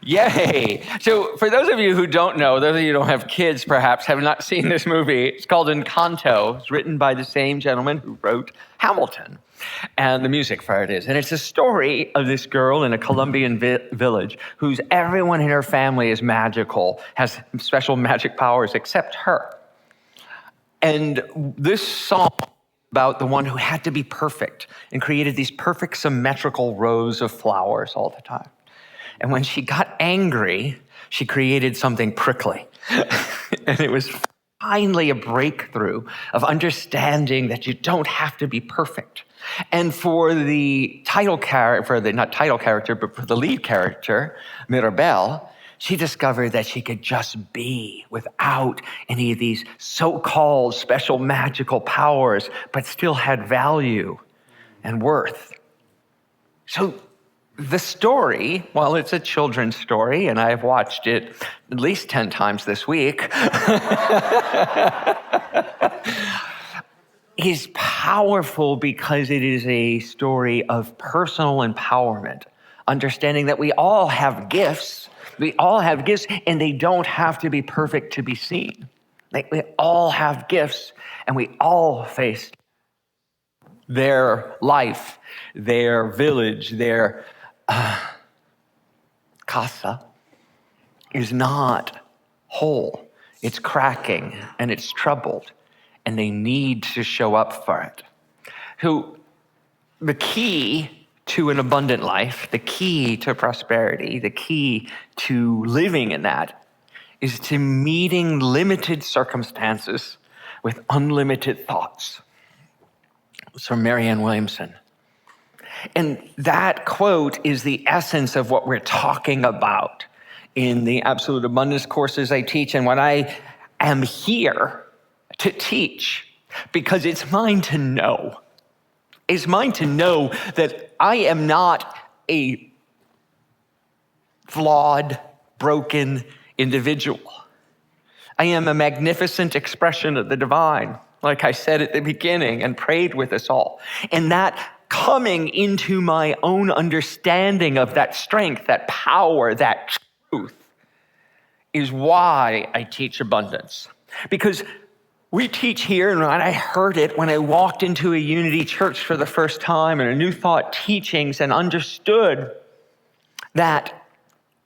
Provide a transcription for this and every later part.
Yay! So for those of you who don't know, those of you who don't have kids perhaps, have not seen this movie, it's called Encanto. It's written by the same gentleman who wrote Hamilton. And the music for it is. And it's a story of this girl in a Colombian village whose everyone in her family is magical, has special magic powers except her. And this song about the one who had to be perfect and created these perfect symmetrical rows of flowers all the time. And when she got angry, she created something prickly. And it was finally a breakthrough of understanding that you don't have to be perfect. And for the title character, but for the lead character, Mirabel, she discovered that she could just be without any of these so-called special magical powers, but still had value and worth. So the story, while it's a children's story, and I've watched it at least 10 times this week, is powerful because it is a story of personal empowerment, understanding that we all have gifts. We all have gifts, and they don't have to be perfect to be seen. We all have gifts, and we all face their life, their village, their casa is not whole. It's cracking and it's troubled, and they need to show up for it. The key to an abundant life, the key to prosperity, the key to living in that is to meeting limited circumstances with unlimited thoughts. It's from Marianne Williamson. And that quote is the essence of what we're talking about in the Absolute Abundance courses I teach, and what I am here to teach, because it's mine to know. It's mine to know that I am not a flawed, broken individual. I am a magnificent expression of the divine, like I said at the beginning and prayed with us all. And that coming into my own understanding of that strength, that power, that truth is why I teach abundance. Because we teach here, and I heard it when I walked into a Unity church for the first time and a New Thought teachings, and understood that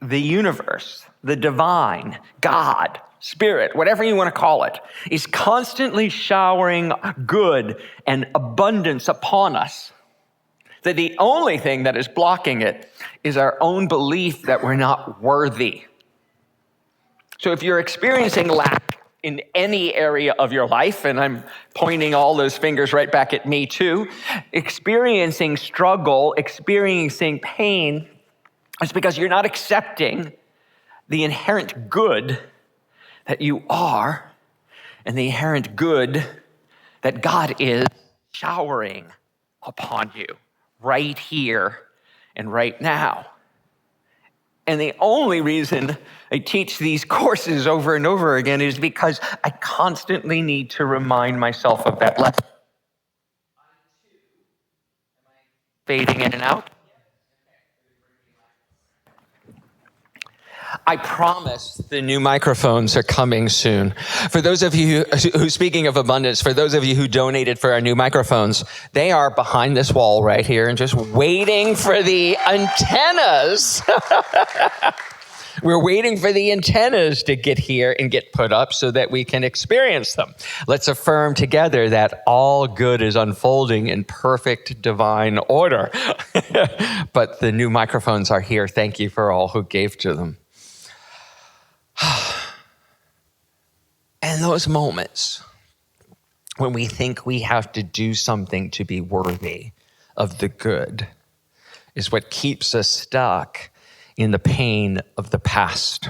the universe, the divine, God, Spirit, whatever you want to call it, is constantly showering good and abundance upon us. That the only thing that is blocking it is our own belief that we're not worthy. So if you're experiencing lack in any area of your life, and I'm pointing all those fingers right back at me too, experiencing struggle, experiencing pain, it's because you're not accepting the inherent good that you are and the inherent good that God is showering upon you right here and right now. And the only reason I teach these courses over and over again is because I constantly need to remind myself of that lesson. Fading in and out. I promise the new microphones are coming soon. For those of you who, speaking of abundance, for those of you who donated for our new microphones, they are behind this wall right here and just waiting for the antennas. We're waiting for the antennas to get here and get put up so that we can experience them. Let's affirm together that all good is unfolding in perfect divine order. But the new microphones are here. Thank you for all who gave to them. And those moments when we think we have to do something to be worthy of the good is what keeps us stuck in the pain of the past.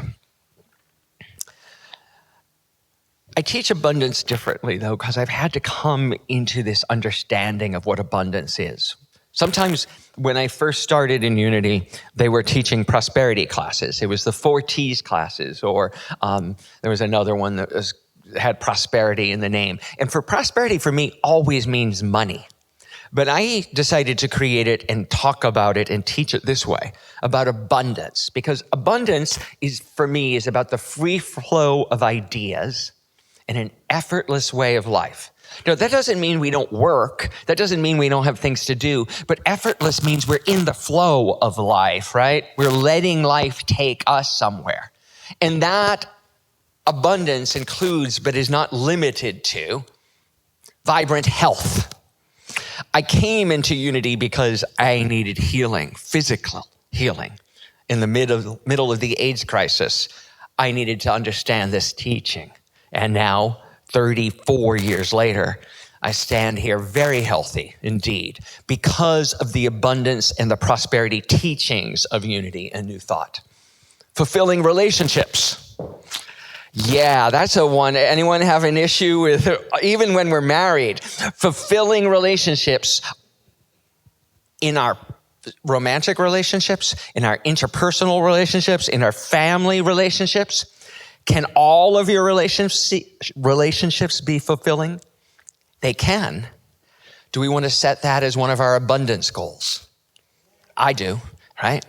I teach abundance differently, though, because I've had to come into this understanding of what abundance is. Sometimes when I first started in Unity, they were teaching prosperity classes. It was the 4 T's classes, or there was another one that had prosperity in the name. And for prosperity, for me, always means money. But I decided to create it and talk about it and teach it this way, about abundance. Because abundance for me, is about the free flow of ideas and an effortless way of life. Now, that doesn't mean we don't work. That doesn't mean we don't have things to do. But effortless means we're in the flow of life, right? We're letting life take us somewhere. And that abundance includes, but is not limited to, vibrant health. I came into Unity because I needed healing, physical healing. In the middle of the AIDS crisis, I needed to understand this teaching. And now, 34 years later, I stand here very healthy indeed because of the abundance and the prosperity teachings of Unity and New Thought. Fulfilling relationships. Yeah, that's a one. Anyone have an issue with, even when we're married, fulfilling relationships in our romantic relationships, in our interpersonal relationships, in our family relationships? Can all of your relationships be fulfilling? They can. Do we want to set that as one of our abundance goals? I do, right?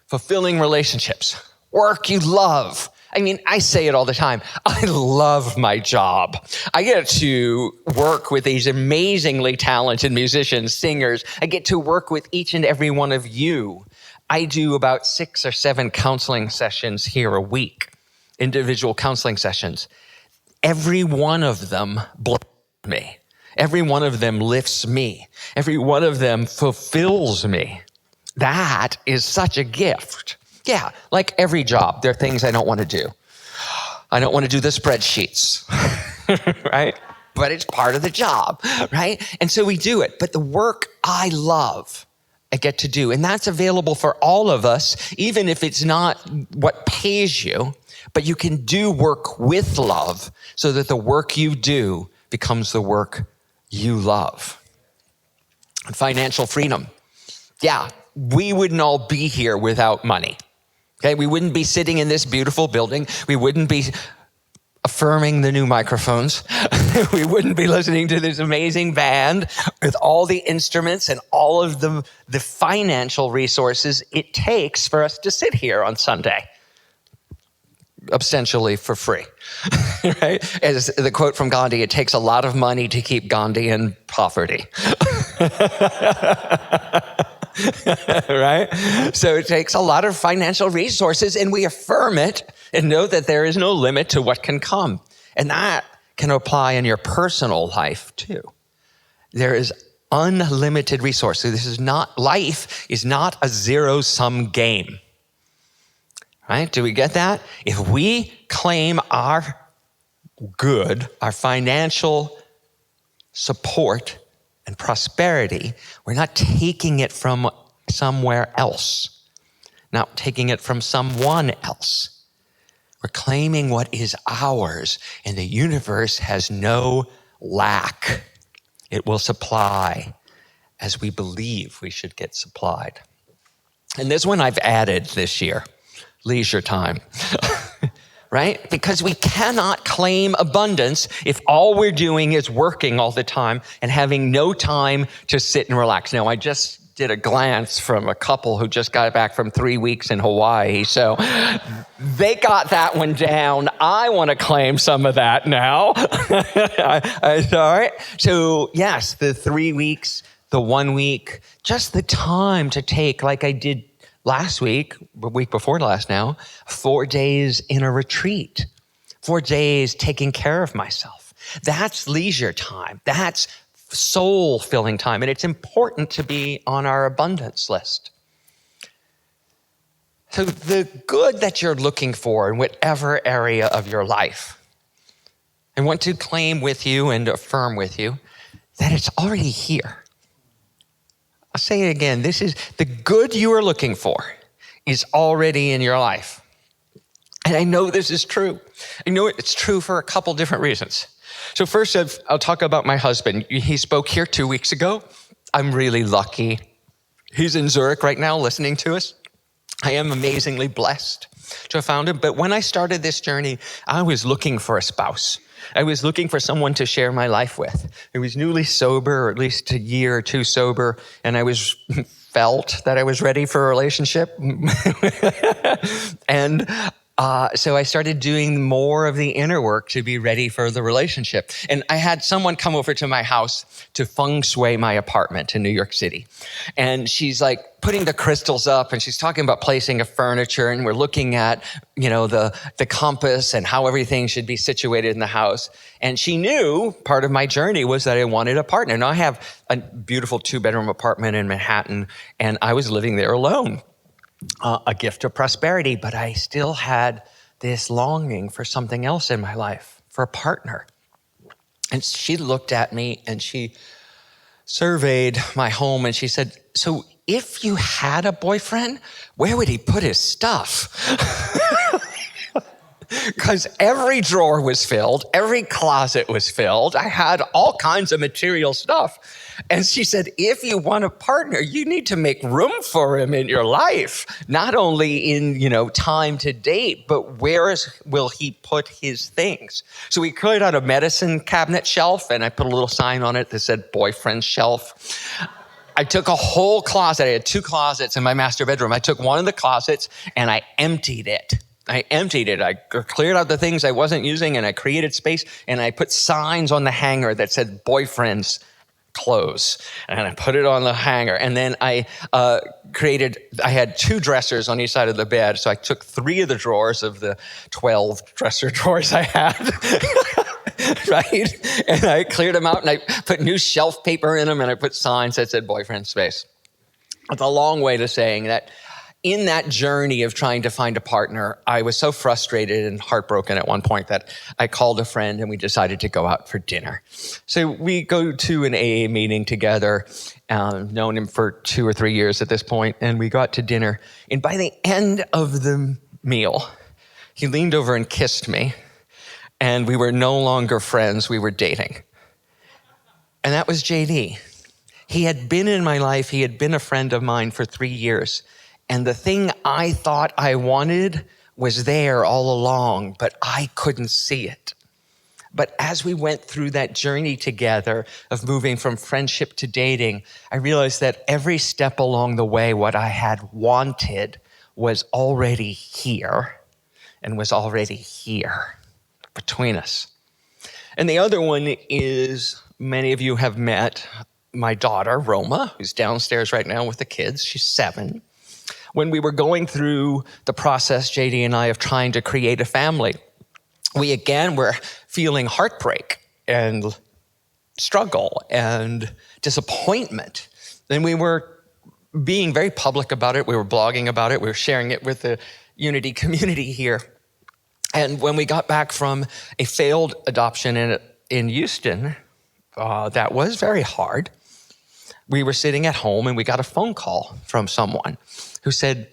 Fulfilling relationships. Work you love. I mean, I say it all the time. I love my job. I get to work with these amazingly talented musicians, singers. I get to work with each and every one of you. I do about 6 or 7 counseling sessions here a week, individual counseling sessions. Every one of them blesses me. Every one of them lifts me. Every one of them fulfills me. That is such a gift. Yeah, like every job, there are things I don't want to do. I don't want to do the spreadsheets, right? But it's part of the job, right? And so we do it. But the work I love, I get to do. And that's available for all of us, even if it's not what pays you. But you can do work with love so that the work you do becomes the work you love. Financial freedom. Yeah, we wouldn't all be here without money. Okay, we wouldn't be sitting in this beautiful building. We wouldn't be affirming the new microphones. We wouldn't be listening to this amazing band with all the instruments and all of the financial resources it takes for us to sit here on Sunday, ostensibly for free, right? As the quote from Gandhi, it takes a lot of money to keep Gandhi in poverty. Right? So it takes a lot of financial resources, and we affirm it and know that there is no limit to what can come. And that can apply in your personal life too. There is unlimited resources. Life is not a zero-sum game. Right? Do we get that? If we claim our good, our financial support and prosperity, we're not taking it from somewhere else, not taking it from someone else. We're claiming what is ours, and the universe has no lack. It will supply as we believe we should get supplied. And this one I've added this year, leisure time. Right? Because we cannot claim abundance if all we're doing is working all the time and having no time to sit and relax. Now, I just did a glance from a couple who just got back from 3 weeks in Hawaii. So they got that one down. I want to claim some of that now. All right. So yes, the 3 weeks, the 1 week, just the time to take, like I did last week, the week before last now, 4 days in a retreat, 4 days taking care of myself. That's leisure time. That's soul-filling time. And it's important to be on our abundance list. So the good that you're looking for in whatever area of your life, I want to claim with you and affirm with you that it's already here. I'll say it again. This is the good you are looking for is already in your life. And I know this is true. I know it's true for a couple different reasons. So first, I'll talk about my husband. He spoke here 2 weeks ago. I'm really lucky. He's in Zurich right now listening to us. I am amazingly blessed to have found him. But when I started this journey, I was looking for a spouse. I was looking for someone to share my life with. I was newly sober, or at least a year or two sober, and I felt that I was ready for a relationship. And so I started doing more of the inner work to be ready for the relationship. And I had someone come over to my house to feng shui my apartment in New York City. And she's like putting the crystals up, and she's talking about placing of furniture, and we're looking at, the compass and how everything should be situated in the house. And she knew part of my journey was that I wanted a partner. Now I have a beautiful 2-bedroom apartment in Manhattan, and I was living there alone. A gift of prosperity, but I still had this longing for something else in my life, for a partner. And she looked at me and she surveyed my home and she said, "So if you had a boyfriend, where would he put his stuff?" Because every drawer was filled, every closet was filled. I had all kinds of material stuff. And she said, if you want a partner, you need to make room for him in your life. Not only in, time to date, but will he put his things? So we cleared out a medicine cabinet shelf, and I put a little sign on it that said boyfriend shelf. I took a whole closet. I had 2 closets in my master bedroom. I took one of the closets and I emptied it. I cleared out the things I wasn't using, and I created space, and I put signs on the hanger that said boyfriend's clothes, and I put it on the hanger. And then I had 2 dressers on each side of the bed. So I took 3 of the drawers of the 12 dresser drawers I had, right? And I cleared them out, and I put new shelf paper in them, and I put signs that said boyfriend space. It's a long way to saying that in that journey of trying to find a partner, I was so frustrated and heartbroken at one point that I called a friend and we decided to go out for dinner. So we go to an AA meeting together, known him for 2 or 3 years at this point, and we got to dinner. And by the end of the meal, he leaned over and kissed me, and we were no longer friends, we were dating. And that was JD. He had been in my life, he had been a friend of mine for 3 years. And the thing I thought I wanted was there all along, but I couldn't see it. But as we went through that journey together of moving from friendship to dating, I realized that every step along the way, what I had wanted was already here and was already here between us. And the other one is, many of you have met my daughter, Roma, who's downstairs right now with the kids. She's 7. When we were going through the process, JD and I, of trying to create a family, we again were feeling heartbreak and struggle and disappointment. And we were being very public about it. We were blogging about it. We were sharing it with the Unity community here. And when we got back from a failed adoption in Houston, that was very hard. We were sitting at home and we got a phone call from someone who said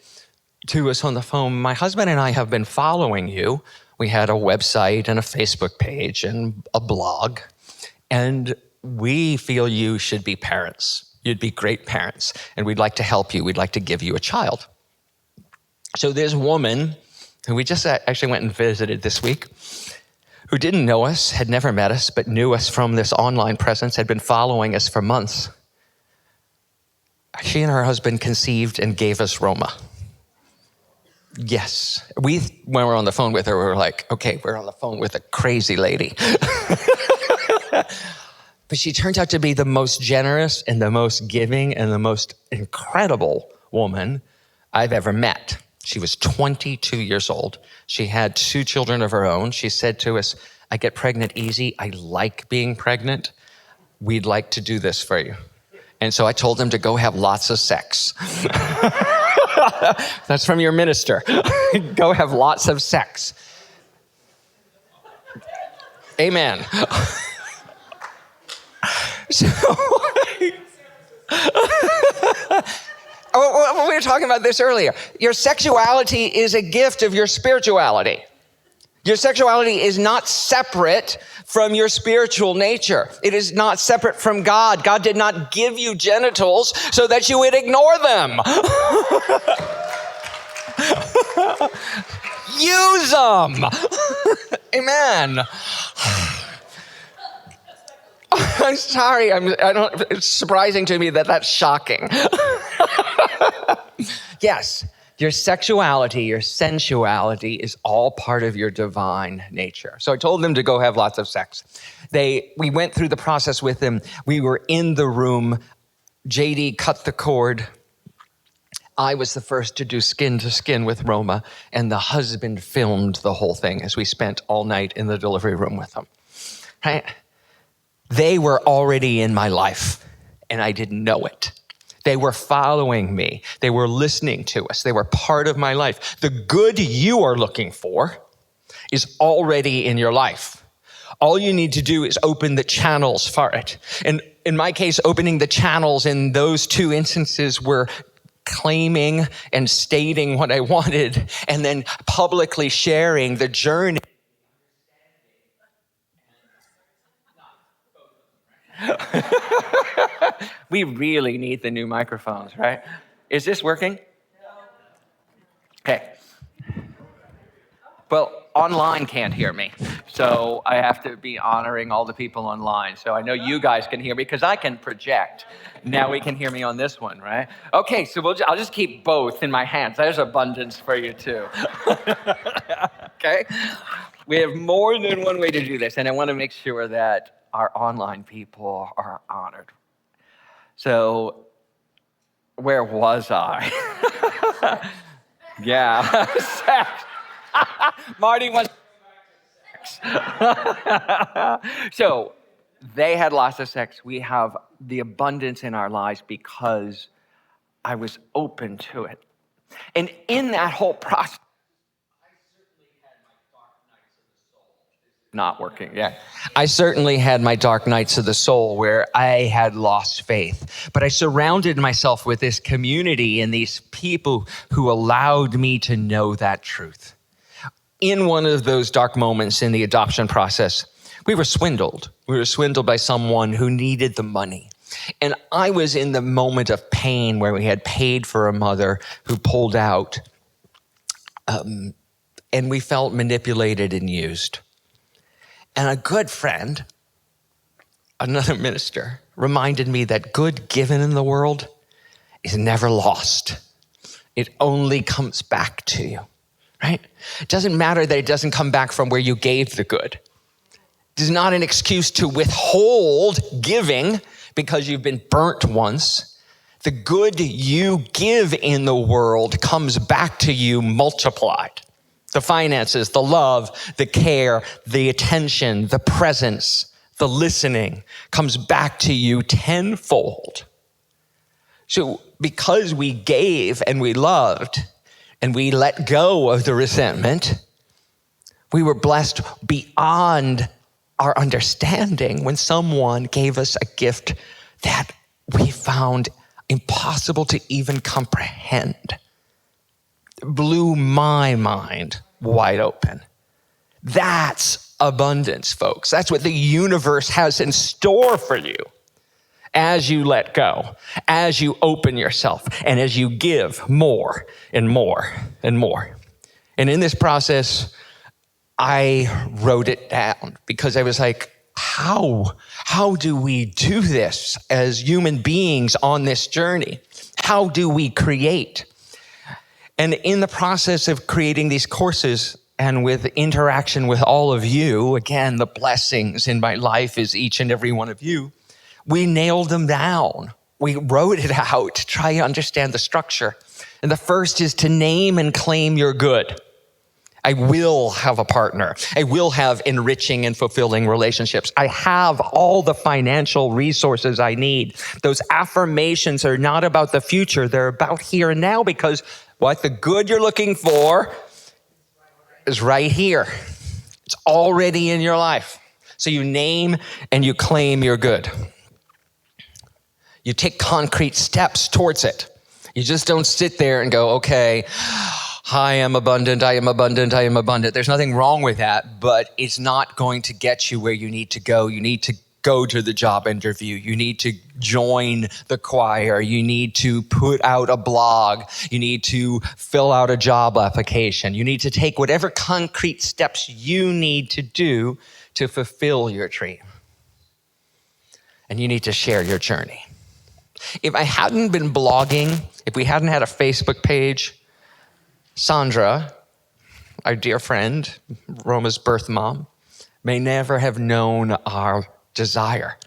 to us on the phone, "My husband and I have been following you. We had a website and a Facebook page and a blog, and we feel you should be parents. You'd be great parents, and we'd like to help you. We'd like to give you a child." So this woman, who we just actually went and visited this week, who didn't know us, had never met us, but knew us from this online presence, had been following us for months. She and her husband conceived and gave us Roma. Yes. When we were on the phone with her, we were like, okay, we're on the phone with a crazy lady. But she turned out to be the most generous and the most giving and the most incredible woman I've ever met. She was 22 years old. She had 2 children of her own. She said to us, "I get pregnant easy. I like being pregnant. We'd like to do this for you." And so I told them to go have lots of sex. That's from your minister. Go have lots of sex. Amen. So, we were talking about this earlier. Your sexuality is a gift of your spirituality. Your sexuality is not separate from your spiritual nature. It is not separate from God. God did not give you genitals so that you would ignore them. Use them. Amen. I'm sorry. It's surprising to me that that's shocking. Yes, your sexuality, your sensuality is all part of your divine nature. So I told them to go have lots of sex. We went through the process with them. We were in the room. JD cut the cord. I was the first to do skin to skin with Roma, and the husband filmed the whole thing as we spent all night in the delivery room with them. Right? They were already in my life, and I didn't know it. They were following me. They were listening to us. They were part of my life. The good you are looking for is already in your life. All you need to do is open the channels for it. And in my case, opening the channels in those two instances were claiming and stating what I wanted, and then publicly sharing the journey. We really need the new microphones, right? Is this working? Okay. Well, online can't hear me, so I have to be honoring all the people online. So I know you guys can hear me because I can project. Now we can hear me on this one, right? Okay, so I'll just keep both in my hands. There's abundance for you too. Okay? We have more than one way to do this, and I want to make sure that our online people are honored. So, where was I? Yeah, sex. Marty wants sex. So, they had lots of sex. We have the abundance in our lives because I was open to it. And in that whole process, not working. Yeah. I certainly had my dark nights of the soul where I had lost faith, but I surrounded myself with this community and these people who allowed me to know that truth. In one of those dark moments in the adoption process, we were swindled. We were swindled by someone who needed the money. And I was in the moment of pain where we had paid for a mother who pulled out, and we felt manipulated and used. And a good friend, another minister, reminded me that good given in the world is never lost. It only comes back to you, right? It doesn't matter that it doesn't come back from where you gave the good. It is not an excuse to withhold giving because you've been burnt once. The good you give in the world comes back to you multiplied. The finances, the love, the care, the attention, the presence, the listening comes back to you tenfold. So because we gave and we loved and we let go of the resentment, we were blessed beyond our understanding when someone gave us a gift that we found impossible to even comprehend. Blew my mind wide open. That's abundance, folks. That's what the universe has in store for you as you let go, as you open yourself, and as you give more and more and more. And in this process, I wrote it down because I was like, how do we do this as human beings on this journey? How do we create? And in the process of creating these courses and with interaction with all of you, again, the blessings in my life is each and every one of you, we nailed them down. We wrote it out to try to understand the structure. And the first is to name and claim your good. I will have a partner. I will have enriching and fulfilling relationships. I have all the financial resources I need. Those affirmations are not about the future. They're about here and now because what the good you're looking for is right here. It's already in your life. So you name and you claim your good. You take concrete steps towards it. You just don't sit there and go, okay, I am abundant, I am abundant, I am abundant. There's nothing wrong with that, but it's not going to get you where you need to go. You need to go to the job interview. You need to join the choir. You need to put out a blog. You need to fill out a job application. You need to take whatever concrete steps you need to do to fulfill your dream. and you need to share your journey. If I hadn't been blogging, if we hadn't had a Facebook page, Sandra, our dear friend, Roma's birth mom, may never have known our desire.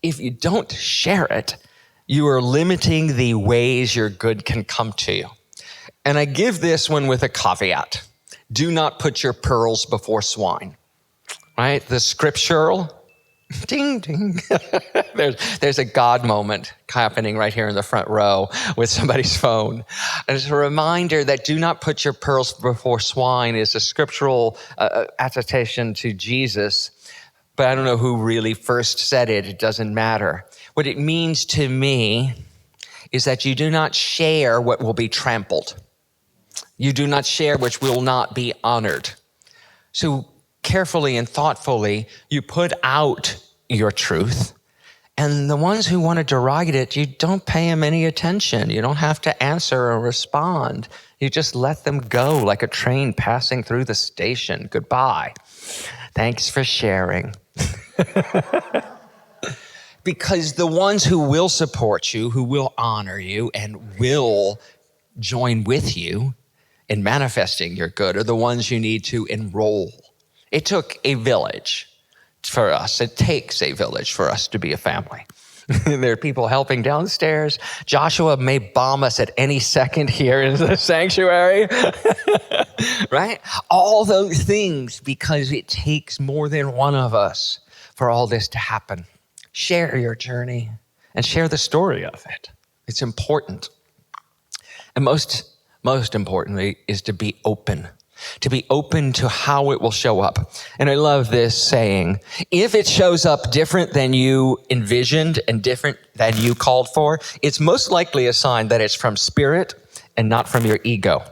If you don't share it, you are limiting the ways your good can come to you. And I give this one with a caveat. Do not put your pearls before swine, right? The scriptural, ding, ding. there's a God moment happening right here in the front row with somebody's phone. And it's a reminder that do not put your pearls before swine is a scriptural attestation to Jesus. But I don't know who really first said it. It doesn't matter. What it means to me is that you do not share what will be trampled. You do not share which will not be honored. So carefully and thoughtfully, you put out your truth. And the ones who want to deride it, you don't pay them any attention. You don't have to answer or respond. You just let them go like a train passing through the station. Goodbye. Thanks for sharing. Because the ones who will support you, who will honor you, and will join with you in manifesting your good are the ones you need to enroll. It took a village for us. It takes a village for us to be a family. There are people helping downstairs. Joshua may bomb us at any second here in the sanctuary, right? All those things because it takes more than one of us for all this to happen. Share your journey and share the story of it. It's important. And most importantly is to be open to how it will show up. And I love this saying, if it shows up different than you envisioned and different than you called for, it's most likely a sign that it's from spirit and not from your ego.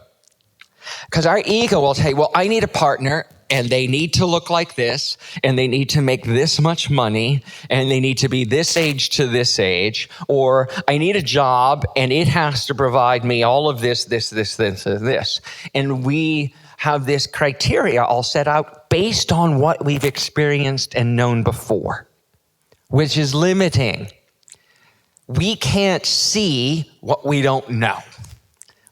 Because our ego will say, well, I need a partner and they need to look like this and they need to make this much money and they need to be this age to this age, or I need a job and it has to provide me all of this. And we have this criteria all set out based on what we've experienced and known before, which is limiting. We can't see what we don't know.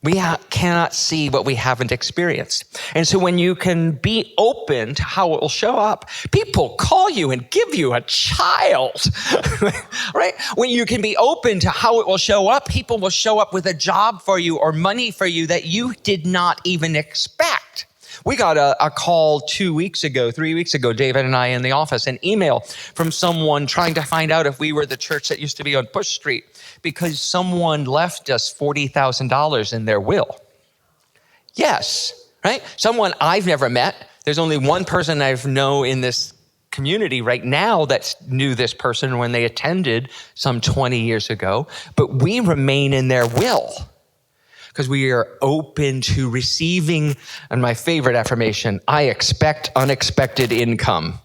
We cannot see what we haven't experienced. And so when you can be open to how it will show up, people call you and give you a child, right? When you can be open to how it will show up, people will show up with a job for you or money for you that you did not even expect. We got a call 3 weeks ago, David and I in the office, an email from someone trying to find out if we were the church that used to be on Push Street because someone left us $40,000 in their will. Yes, right? Someone I've never met. There's only one person I know in this community right now that knew this person when they attended some 20 years ago, but we remain in their will. Because we are open to receiving, and my favorite affirmation, I expect unexpected income.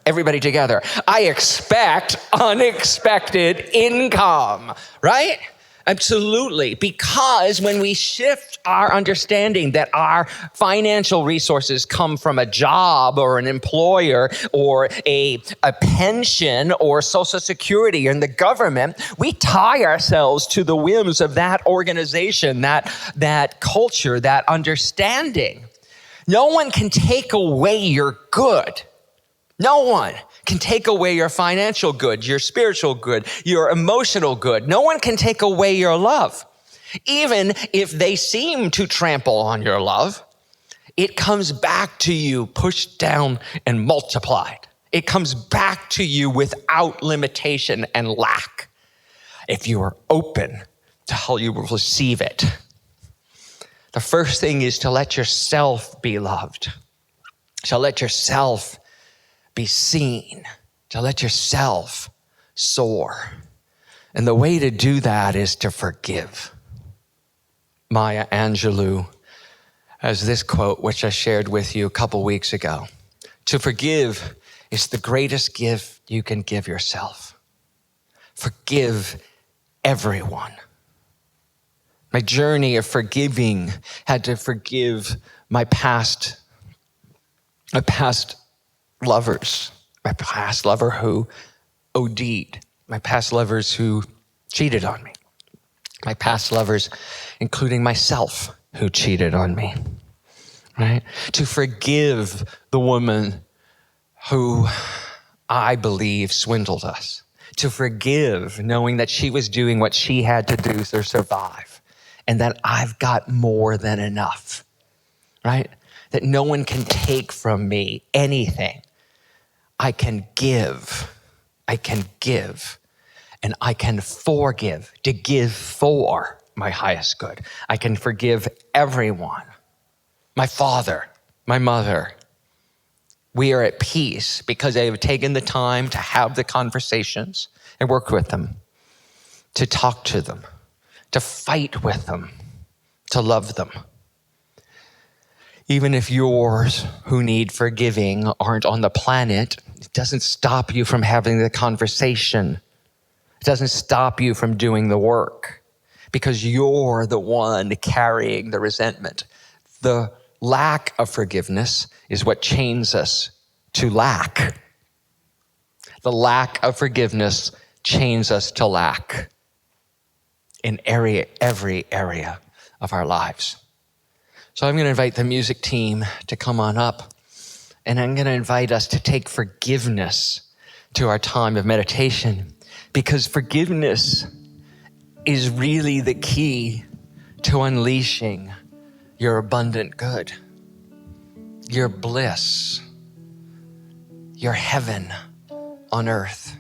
Everybody together. I expect unexpected income, right? Absolutely. Because when we shift our understanding that our financial resources come from a job or an employer or a pension or Social Security and the government, we tie ourselves to the whims of that organization, that culture, that understanding. No one can take away your good. No one can take away your financial good, your spiritual good, your emotional good. No one can take away your love. Even if they seem to trample on your love, it comes back to you pushed down and multiplied. It comes back to you without limitation and lack if you are open to how you will receive it. The first thing is to let yourself be loved. To let yourself be seen, to let yourself soar. And the way to do that is to forgive. Maya Angelou has this quote, which I shared with you a couple weeks ago. To forgive is the greatest gift you can give yourself. Forgive everyone. My journey of forgiving had to forgive my past lovers, my past lover who OD'd, my past lovers who cheated on me, my past lovers, including myself, who cheated on me, right? To forgive the woman who I believe swindled us. To forgive, knowing that she was doing what she had to do to survive, and that I've got more than enough, right? That no one can take from me anything. I can give, and I can forgive, to give for my highest good. I can forgive everyone, my father, my mother. We are at peace because I have taken the time to have the conversations and work with them, to talk to them, to fight with them, to love them. Even if yours who need forgiving aren't on the planet, it doesn't stop you from having the conversation. It doesn't stop you from doing the work, because you're the one carrying the resentment. The lack of forgiveness is what chains us to lack. The lack of forgiveness chains us to lack in every area of our lives. So I'm going to invite the music team to come on up, and I'm going to invite us to take forgiveness to our time of meditation, because forgiveness is really the key to unleashing your abundant good, your bliss, your heaven on earth.